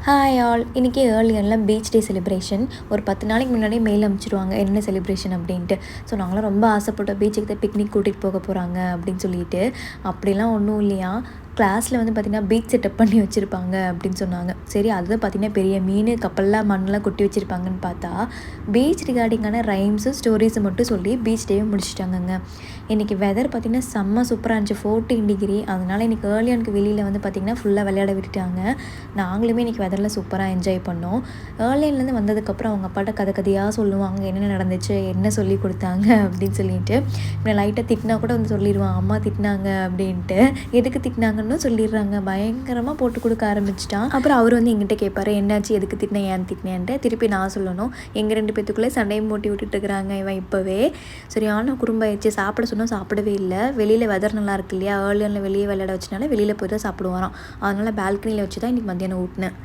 Hi all. இன்றைக்கி ஏர்லியரில் beach day celebration. ஒரு 10 நாளைக்கு முன்னாடியே மெயில் அனுப்பிச்சிடுவாங்க என்ன செலிப்ரேஷன் அப்படின்ட்டு. ஸோ நாங்களும் ரொம்ப ஆசைப்பட்டோம் பீச்சுக்கு தான் பிக்னிக் கூட்டிகிட்டு போக போகிறாங்க அப்படின்னு சொல்லிட்டு. அப்படிலாம் ஒன்றும் இல்லையா, கிளாஸில் வந்து பார்த்திங்கன்னா பீச் செட்டப் பண்ணி வச்சுருப்பாங்க அப்படின்னு சொன்னாங்க. சரி, அதுதான் பார்த்திங்கன்னா பெரிய மீன் கப்பல்லாம் மண்ணெலாம் கொட்டி வச்சுருப்பாங்கன்னு பார்த்தா, பீச் ரிகார்டிங்கான ரைம்ஸு ஸ்டோரிஸை மட்டும் சொல்லி பீச் டேவை முடிச்சிட்டாங்கங்க. இன்றைக்கி வெதர் பார்த்திங்கன்னா செம்ம சூப்பராக இருந்துச்சு, 14 டிகிரி. அதனால் இன்றைக்கி ஏர்லியானுக்கு வெளியில் வந்து பார்த்திங்கன்னா ஃபுல்லாக விளையாட விட்டுட்டாங்க. நாங்களுமே இன்றைக்கி வெதரில் சூப்பராக என்ஜாய் பண்ணோம். ஏர்லியன்லேருந்து வந்ததுக்கப்புறம் அவங்க அப்பாட்ட கதை கதையாக சொல்லுவாங்க, என்னென்ன நடந்துச்சு, என்ன சொல்லி கொடுத்தாங்க அப்படின்னு சொல்லிட்டு. இப்போ லைட்டாக திட்டினா கூட வந்து சொல்லிடுவான், அம்மா திட்டினாங்க அப்படின்ட்டு. எதுக்கு திட்டினாங்கன்னு சொல்லிடுறாங்க. பயங்கரமாக போட்டு கொடுக்க ஆரம்பிச்சிட்டான். அப்புறம் அவர் வந்து எங்கிட்ட கேட்பாரு, என்னாச்சு, எதுக்கு திட்டினேன், ஏன் திட்டினேன்ட்டு. திருப்பி நான் சொல்லணும். எங்கள் 2 பேத்துக்குள்ளே சண்டையும் போட்டி விட்டுட்டு இருக்கிறாங்க இவன் இப்போவே. சரியான குறும்பாயிடுச்சு. சாப்பிட சொன்னால் சாப்பிடவே இல்லை. வெளியில் வெதர் நல்லா இருக்கு இல்லையா, ஏர்லியனில் வெளியே விளையாட வச்சனால வெளியில் போய் தான் சாப்பிடுவாராம். அதனால் பால்கனியில் வச்சு தான் இன்றைக்கி மத்தியானம் ஊட்டினேன்.